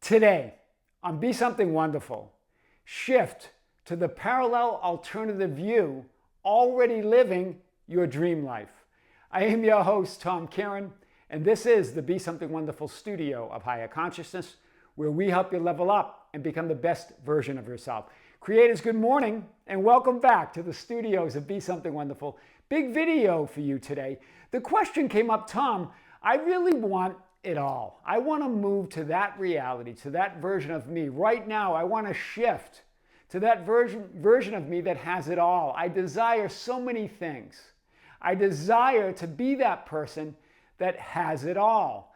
Today, on Be Something Wonderful, shift to the parallel alternative view, already living your dream life. I am your host, Tom Kearin, and this is the Be Something Wonderful studio of higher consciousness, where we help you level up and become the best version of yourself. Creators, good morning, and welcome back to the studios of Be Something Wonderful. Big video for you today. The question came up, Tom, I really want it all. I want to move to that reality, to that version of me. Right now, I want to shift to that version of me that has it all. I desire so many things. I desire to be that person that has it all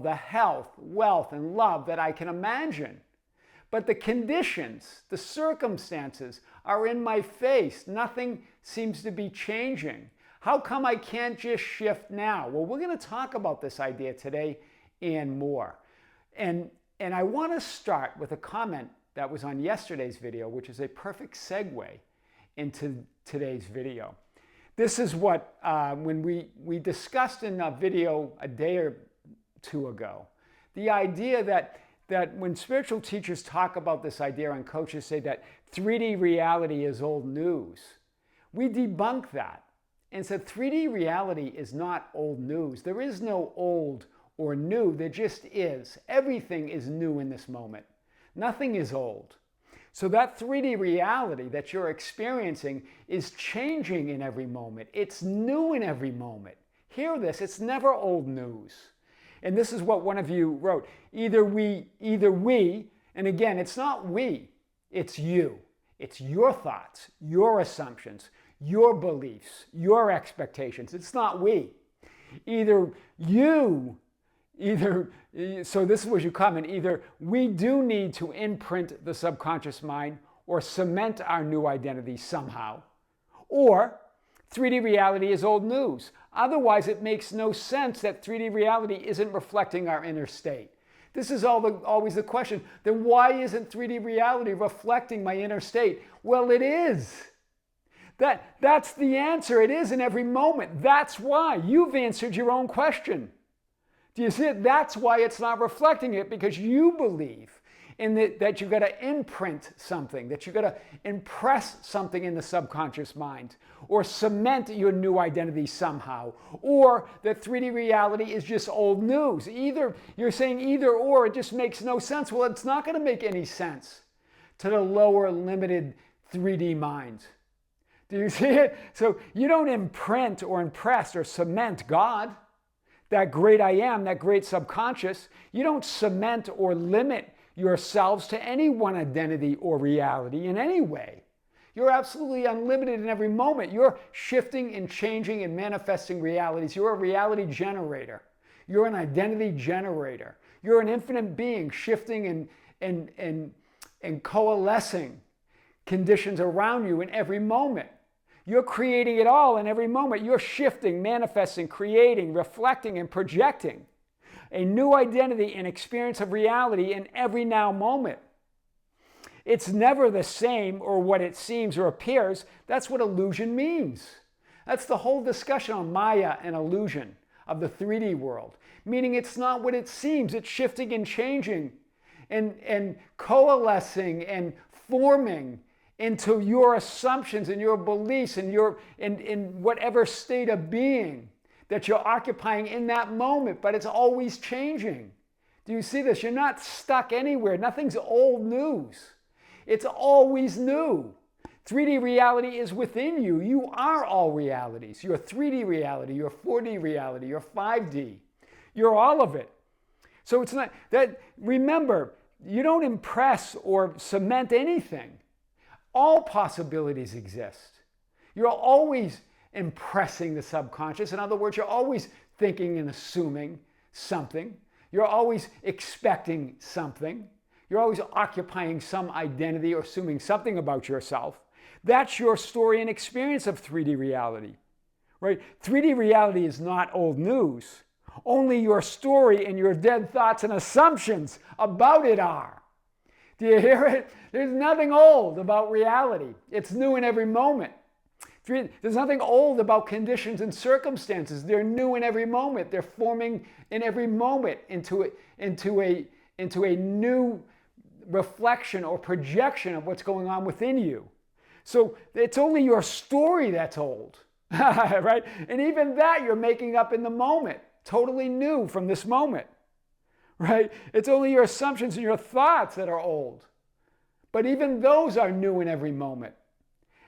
the health, wealth, and love that I can imagine. But the conditions, the circumstances are in my face. Nothing seems to be changing. How come I can't just shift now? Well, we're going to talk about this idea today and more. And I want to start with a comment that was on yesterday's video, which is a perfect segue into today's video. This is what, when we discussed in a video a day or two ago, the idea that when spiritual teachers talk about this idea and coaches say that 3D reality is old news, we debunk that and said 3D reality is not old news. There is no old or new, there just is. Everything is new in this moment. Nothing is old. So that 3D reality that you're experiencing is changing in every moment. It's new in every moment. Hear this, it's never old news. And this is what one of you wrote. Either we, and again, it's not we, it's you. It's your thoughts, your assumptions, your beliefs, your expectations. It's not we. So this was your comment, either we do need to imprint the subconscious mind or cement our new identity somehow, or 3D reality is old news. Otherwise, it makes no sense that 3D reality isn't reflecting our inner state. This is always the question. Then why isn't 3D reality reflecting my inner state? Well, it is. That's the answer. It is in every moment. That's why. You've answered your own question. Do you see it? That's why it's not reflecting it, because you believe in that you've got to imprint something, that you've got to impress something in the subconscious mind, or cement your new identity somehow, or that 3D reality is just old news. You're saying either or, it just makes no sense. Well, it's not going to make any sense to the lower limited 3D mind. Do you see it? So you don't imprint or impress or cement God, that great I am, that great subconscious. You don't cement or limit yourselves to any one identity or reality in any way. You're absolutely unlimited in every moment. You're shifting and changing and manifesting realities. You're a reality generator. You're an identity generator. You're an infinite being shifting and coalescing conditions around you in every moment. You're creating it all in every moment. You're shifting, manifesting, creating, reflecting, and projecting a new identity and experience of reality in every now moment. It's never the same or what it seems or appears. That's what illusion means. That's the whole discussion on Maya and illusion of the 3D world. Meaning it's not what it seems. It's shifting and changing and coalescing and forming into your assumptions and your beliefs and in whatever state of being that you're occupying in that moment, but it's always changing. Do you see this? You're not stuck anywhere. Nothing's old news. It's always new. 3D reality is within you. You are all realities. Your 3D reality, your 4D reality, your 5D. You're all of it. So it's not that, remember, you don't impress or cement anything. All possibilities exist. You're always impressing the subconscious. In other words, you're always thinking and assuming something. You're always expecting something. You're always occupying some identity or assuming something about yourself. That's your story and experience of 3D reality, right? 3D reality is not old news. Only your story and your dead thoughts and assumptions about it are. Do you hear it? There's nothing old about reality. It's new in every moment. There's nothing old about conditions and circumstances. They're new in every moment. They're forming in every moment into a into a new reflection or projection of what's going on within you. So it's only your story that's old, right? And even that you're making up in the moment, totally new from this moment, right? It's only your assumptions and your thoughts that are old. But even those are new in every moment.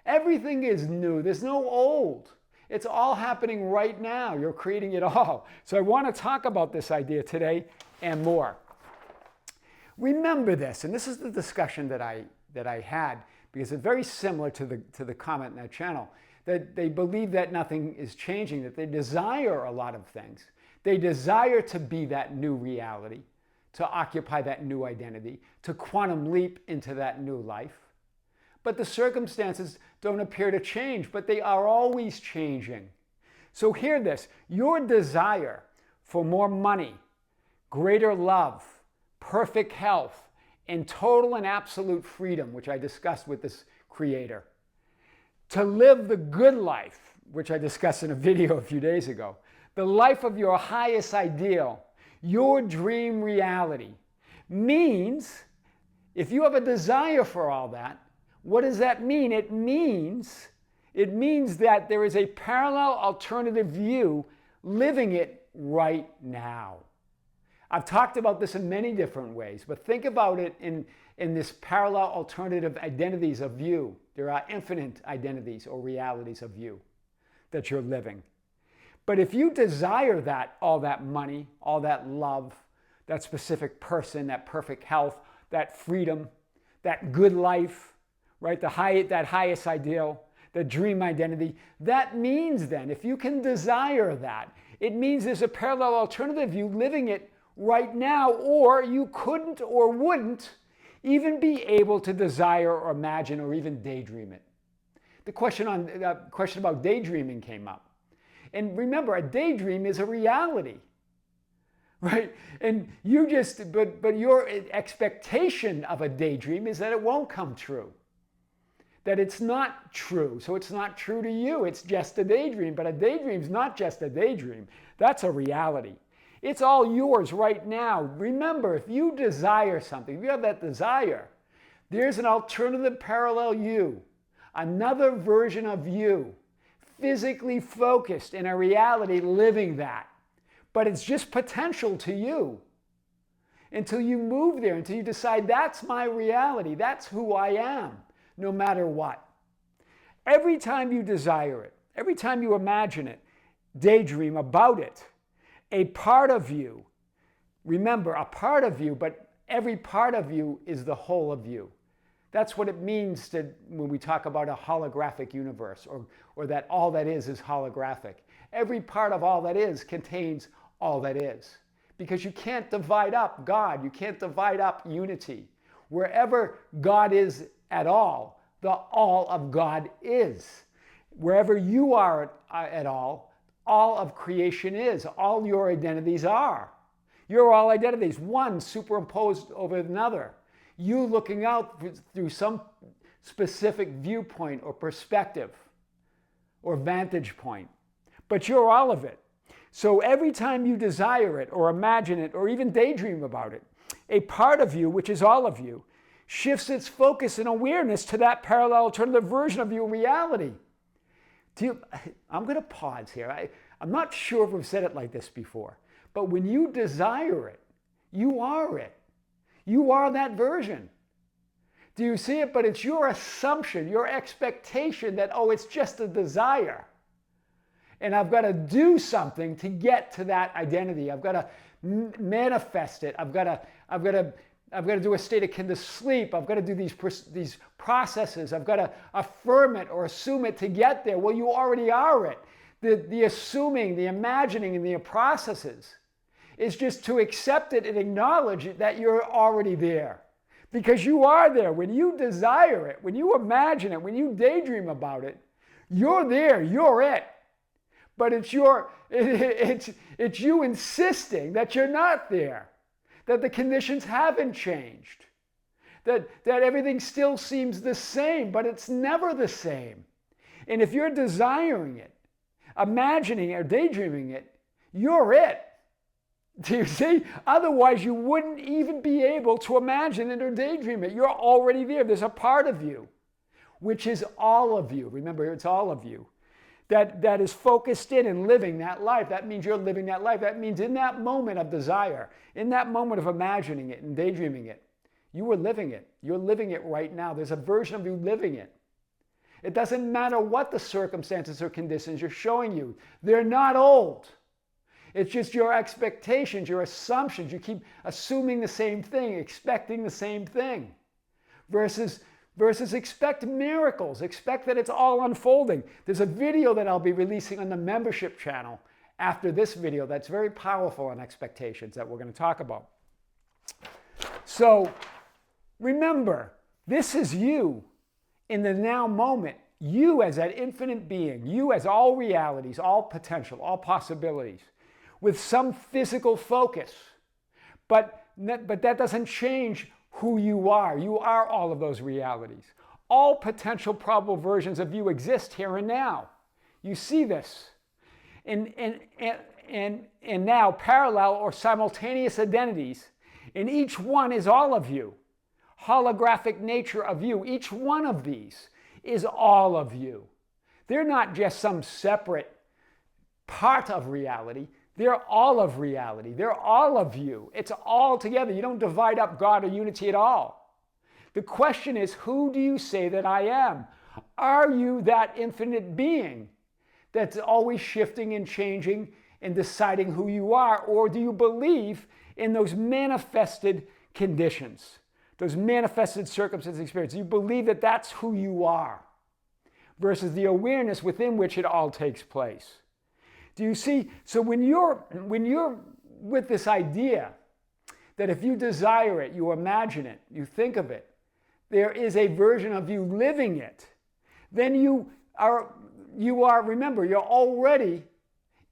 Everything is new. There's no old. It's all happening right now. You're creating it all. So I want to talk about this idea today and more. Remember this, and this is the discussion that I had, because it's very similar to the comment in that channel, that they believe that nothing is changing, that they desire a lot of things. They desire to be that new reality, to occupy that new identity, to quantum leap into that new life. But the circumstances don't appear to change, but they are always changing. So hear this, your desire for more money, greater love, perfect health, and total and absolute freedom, which I discussed with this creator, to live the good life, which I discussed in a video a few days ago, the life of your highest ideal, your dream reality, means if you have a desire for all that, what does that mean? It means that there is a parallel alternative view living it right now. I've talked about this in many different ways, but think about it in this parallel alternative identities of you. There are infinite identities or realities of you that you're living. But if you desire that, all that money, all that love, that specific person, that perfect health, that freedom, that good life, right? That highest ideal, the dream identity, that means then, if you can desire that, it means there's a parallel alternative you living it right now, or you couldn't or wouldn't even be able to desire or imagine or even daydream it. The question about daydreaming came up. And remember, a daydream is a reality, right? And but your expectation of a daydream is that it won't come true. That it's not true. So it's not true to you. It's just a daydream. But a daydream's not just a daydream. That's a reality. It's all yours right now. Remember, if you desire something, if you have that desire, there's an alternative parallel you, another version of you, physically focused in a reality living that. But it's just potential to you until you move there, until you decide that's my reality, that's who I am, no matter what. Every time you desire it, every time you imagine it, daydream about it, a part of you, remember, a part of you, but every part of you is the whole of you. That's what it means when we talk about a holographic universe, or that all that is holographic. Every part of all that is contains all that is. Because you can't divide up God. You can't divide up unity. Wherever God is at all, the all of God is. Wherever you are at all of creation is. All your identities are. You're all identities, one superimposed over another. You looking out through some specific viewpoint or perspective or vantage point. But you're all of it. So every time you desire it or imagine it or even daydream about it, a part of you, which is all of you, shifts its focus and awareness to that parallel alternative version of your reality. I'm going to pause here. I'm not sure if we've said it like this before, but when you desire it, you are it. You are that version. Do you see it? But it's your assumption, your expectation that, oh, it's just a desire. And I've got to do something to get to that identity. I've got to manifest it. I've got to do a state akin to sleep. I've got to do these processes. I've got to affirm it or assume it to get there. Well, you already are it. The assuming, the imagining, and the processes is just to accept it and acknowledge that you're already there. Because you are there. When you desire it, when you imagine it, when you daydream about it, you're there, you're it. But it's you insisting that you're not there, that the conditions haven't changed, that everything still seems the same, but it's never the same. And if you're desiring it, imagining it or daydreaming it, you're it. Do you see? Otherwise, you wouldn't even be able to imagine it or daydream it. You're already there. There's a part of you, which is all of you. Remember, it's all of you. That is focused in and living that life. That means you're living that life. That means in that moment of desire, in that moment of imagining it and daydreaming it, you were living it. You're living it right now. There's a version of you living it. It doesn't matter what the circumstances or conditions are showing you. They're not old. It's just your expectations, your assumptions. You keep assuming the same thing, expecting the same thing. Versus expect miracles. Expect that it's all unfolding. There's a video that I'll be releasing on the membership channel after this video that's very powerful on expectations that we're going to talk about. So remember, this is you in the now moment. You as that infinite being. You as all realities, all potential, all possibilities, with some physical focus. But that doesn't change who you are. You are all of those realities. All potential probable versions of you exist here and now. You see this. And now parallel or simultaneous identities, and each one is all of you. Holographic nature of you. Each one of these is all of you. They're not just some separate part of reality. They're all of reality. They're all of you. It's all together. You don't divide up God or unity at all. The question is, who do you say that I am? Are you that infinite being that's always shifting and changing and deciding who you are? Or do you believe in those manifested conditions, those manifested circumstances, experiences? You believe that that's who you are versus the awareness within which it all takes place. Do you see? So when you're with this idea that if you desire it, you imagine it, you think of it, there is a version of you living it, then you are, remember, you're already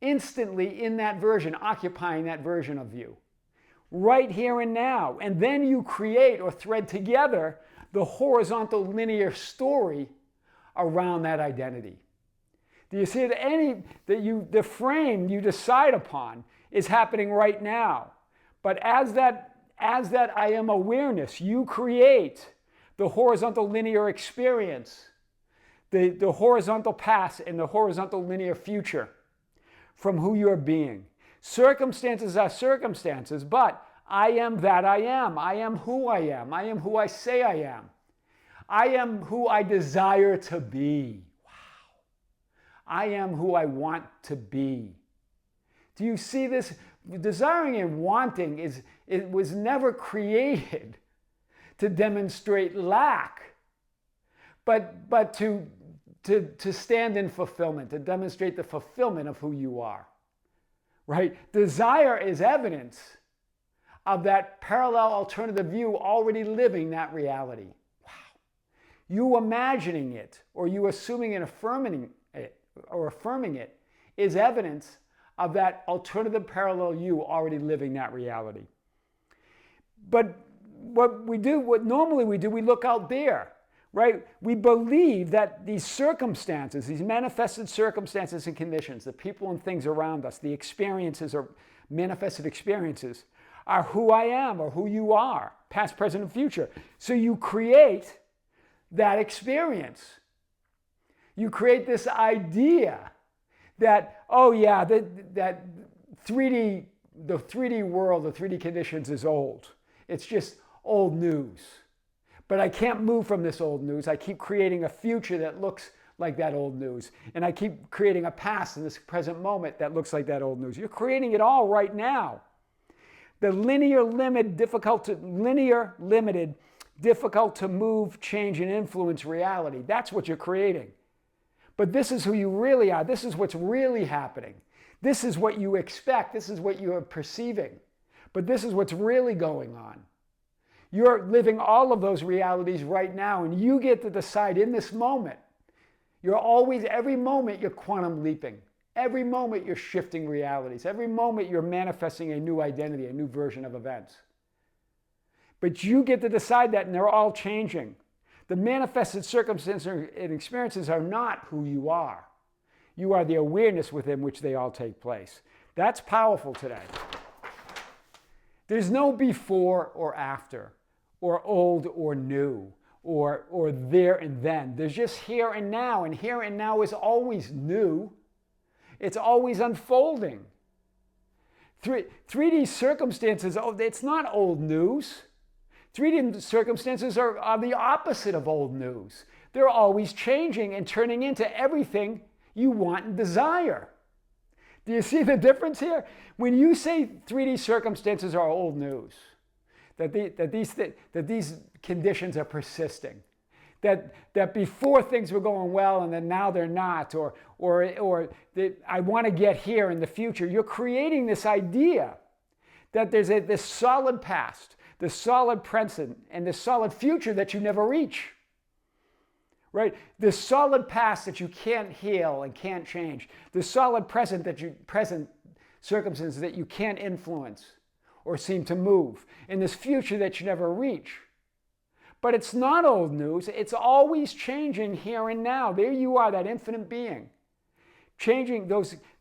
instantly in that version, occupying that version of you, right here and now. And then you create or thread together the horizontal linear story around that identity. Do you see that the frame you decide upon is happening right now? But as that I am awareness, you create the horizontal linear experience, the horizontal past and the horizontal linear future from who you're being. Circumstances are circumstances, but I am that I am. I am who I am. I am who I say I am. I am who I desire to be. I am who I want to be. Do you see this? Desiring and wanting it was never created to demonstrate lack, but to stand in fulfillment, to demonstrate the fulfillment of who you are. Right? Desire is evidence of that parallel alternative view already living that reality. Wow. You imagining it, or you assuming and affirming it is evidence of that alternative parallel you already living that reality. But what normally we do, we look out there, right? We believe that these circumstances, these manifested circumstances and conditions, the people and things around us, the experiences or manifested experiences, are who I am or who you are, past, present, and future. So you create that experience. You create this idea that, oh yeah, that 3D, the 3D world, the 3D conditions is old. It's just old news. But I can't move from this old news. I keep creating a future that looks like that old news. And I keep creating a past in this present moment that looks like that old news. You're creating it all right now. The linear limited, difficult to move, change, and influence reality. That's what you're creating. But this is who you really are. This is what's really happening. This is what you expect. This is what you are perceiving. But this is what's really going on. You're living all of those realities right now, and you get to decide in this moment. Every moment you're quantum leaping. Every moment you're shifting realities. Every moment you're manifesting a new identity, a new version of events. But you get to decide that, and they're all changing. The manifested circumstances and experiences are not who you are. You are the awareness within which they all take place. That's powerful today. There's no before or after, or old or new, or there and then. There's just here and now, and here and now is always new. It's always unfolding. 3D circumstances, it's not old news. 3D circumstances are the opposite of old news. They're always changing and turning into everything you want and desire. Do you see the difference here? When you say 3D circumstances are old news, that these conditions are persisting, that before things were going well and then now they're not, or that I want to get here in the future, you're creating this idea that there's this solid past, this solid present, and this solid future that you never reach. Right? This solid past that you can't heal and can't change. This solid present circumstances that you can't influence or seem to move. And this future that you never reach. But it's not old news. It's always changing here and now. There you are, that infinite being. Changing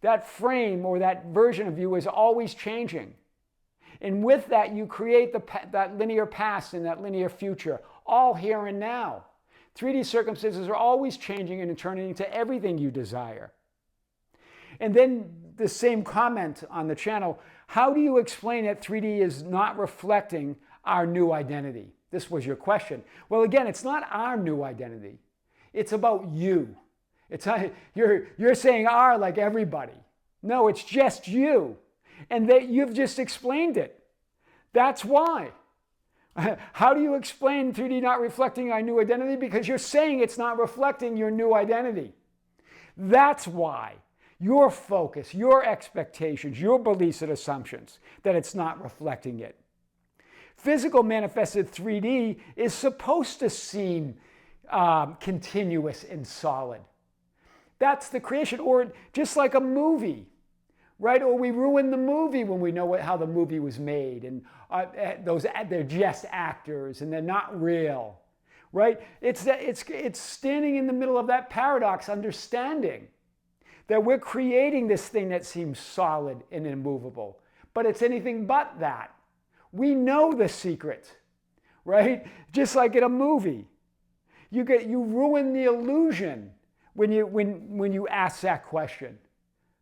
that frame or that version of you is always changing. And with that, you create that linear past and that linear future, all here and now. 3D circumstances are always changing and turning into everything you desire. And then the same comment on the channel, how do you explain that 3D is not reflecting our new identity? This was your question. Well, again, it's not our new identity. It's about you. You're saying our like everybody. No, it's just you. And that you've just explained it. That's why. How do you explain 3D not reflecting our new identity? Because you're saying it's not reflecting your new identity. That's why. Your focus, your expectations, your beliefs and assumptions, that it's not reflecting it. Physical manifested 3D is supposed to seem continuous and solid. That's the creation, or just like a movie. Right? Or we ruin the movie when we know how the movie was made, and they're just actors and they're not real. Right? It's standing in the middle of that paradox, understanding that we're creating this thing that seems solid and immovable, but it's anything but that. We know the secret, right? Just like in a movie, you ruin the illusion when you ask that question.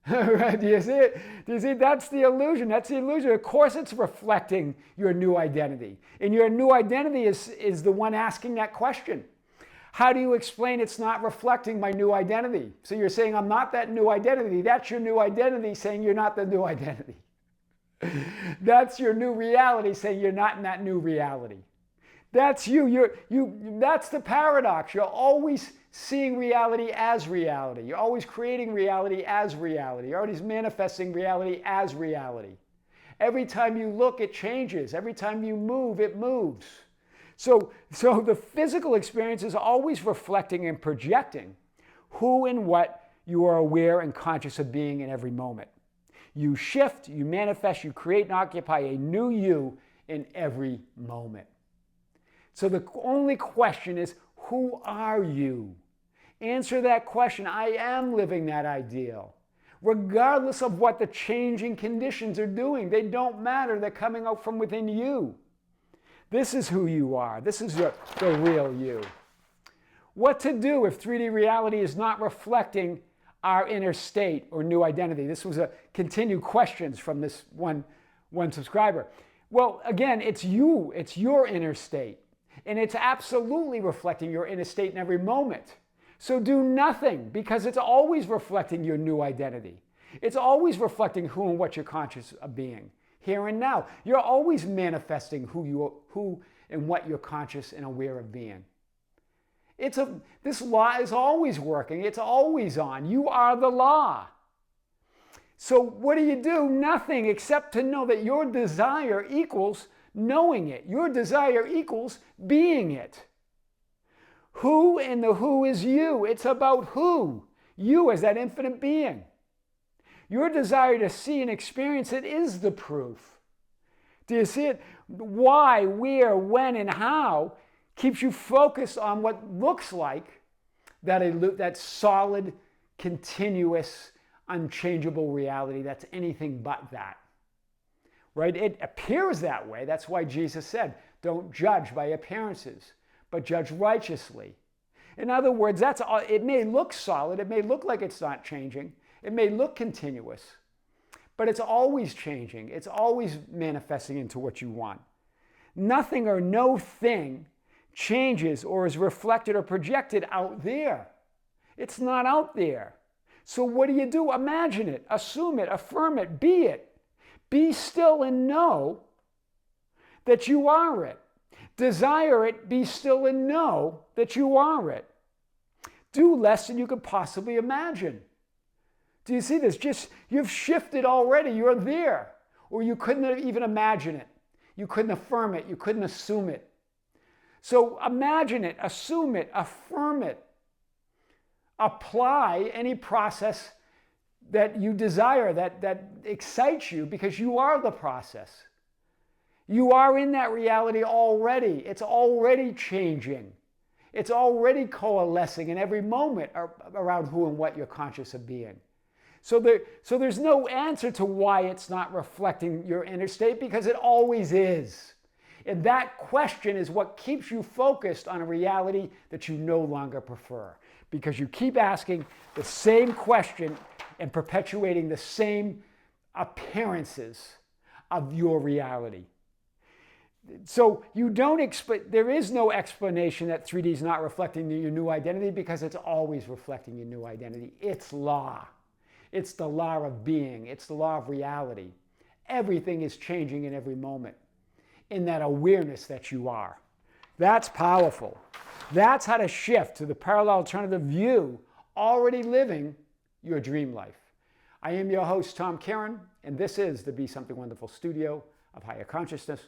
Right? Do you see it? Do you see? That's the illusion. That's the illusion. Of course, it's reflecting your new identity. And your new identity is the one asking that question. How do you explain it's not reflecting my new identity? So you're saying I'm not that new identity. That's your new identity saying you're not the new identity. That's your new reality saying you're not in that new reality. That's you. That's the paradox. You're always seeing reality as reality. You're always creating reality as reality. You're always manifesting reality as reality. Every time you look, it changes. Every time you move, it moves. So the physical experience is always reflecting and projecting who and what you are aware and conscious of being in every moment. You shift, you manifest, you create and occupy a new you in every moment. So the only question is, who are you? Answer that question. I am living that ideal. Regardless of what the changing conditions are doing, they don't matter. They're coming out from within you. This is who you are. This is the real you. What to do if 3D reality is not reflecting our inner state or new identity? This was a continued questions from this one subscriber. Well, again, it's you. It's your inner state. And it's absolutely reflecting your inner state in every moment. So do nothing, because it's always reflecting your new identity. It's always reflecting who and what you're conscious of being, here and now. You're always manifesting who and what you're conscious and aware of being. This law is always working. It's always on. You are the law. So what do? Nothing except to know that your desire equals knowing it. Your desire equals being it. Who and the who is you. It's about who. You as that infinite being. Your desire to see and experience it is the proof. Do you see it? Why, where, when, and how keeps you focused on what looks like that solid, continuous, unchangeable reality that's anything but that. right? It appears that way. That's why Jesus said, don't judge by appearances, but judge righteously. In other words, that's all. It may look solid. It may look like it's not changing. It may look continuous, but it's always changing. It's always manifesting into what you want. Nothing or no thing changes or is reflected or projected out there. It's not out there. So what do? Imagine it, assume it, affirm it, be it. Be still and know that you are it. Desire it, be still and know that you are it. Do less than you could possibly imagine. Do you see this? You've shifted already. You're there. Or you couldn't even imagine it. You couldn't affirm it. You couldn't assume it. So imagine it, assume it, affirm it. Apply any process that you desire, that excites you, because you are the process. You are in that reality already. It's already changing. It's already coalescing in every moment around who and what you're conscious of being. So there's no answer to why it's not reflecting your inner state, because it always is. And that question is what keeps you focused on a reality that you no longer prefer, because you keep asking the same question and perpetuating the same appearances of your reality. So there is no explanation that 3D is not reflecting your new identity, because it's always reflecting your new identity. It's law. It's the law of being. It's the law of reality. Everything is changing in every moment in that awareness that you are. That's powerful. That's how to shift to the parallel alternative view, already living your dream life. I am your host, Tom Kearin, and this is the Be Something Wonderful studio of higher consciousness,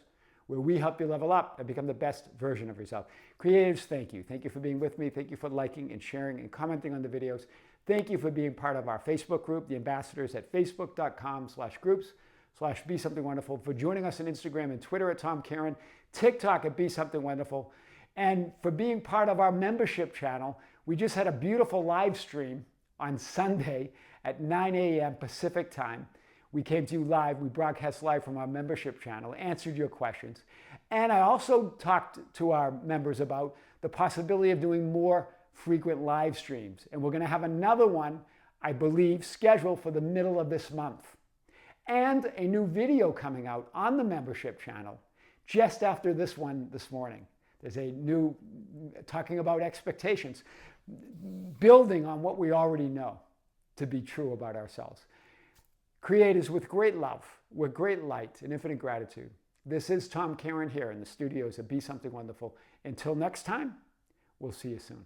where we help you level up and become the best version of yourself. Creatives, thank you. Thank you for being with me. Thank you for liking and sharing and commenting on the videos. Thank you for being part of our Facebook group, the ambassadors at facebook.com/groups/Be Something Wonderful, for joining us on Instagram and Twitter at Tom Kearin, TikTok at Be Something Wonderful, and for being part of our membership channel. We just had a beautiful live stream on Sunday at 9 a.m. Pacific time. We came to you live. We broadcast live from our membership channel, answered your questions. And I also talked to our members about the possibility of doing more frequent live streams. And we're going to have another one, I believe, scheduled for the middle of this month. And a new video coming out on the membership channel just after this one this morning. There's a new talking about expectations, building on what we already know to be true about ourselves. Creators with great love, with great light and infinite gratitude. This is Tom Kearin here in the studios of Be Something Wonderful. Until next time, we'll see you soon.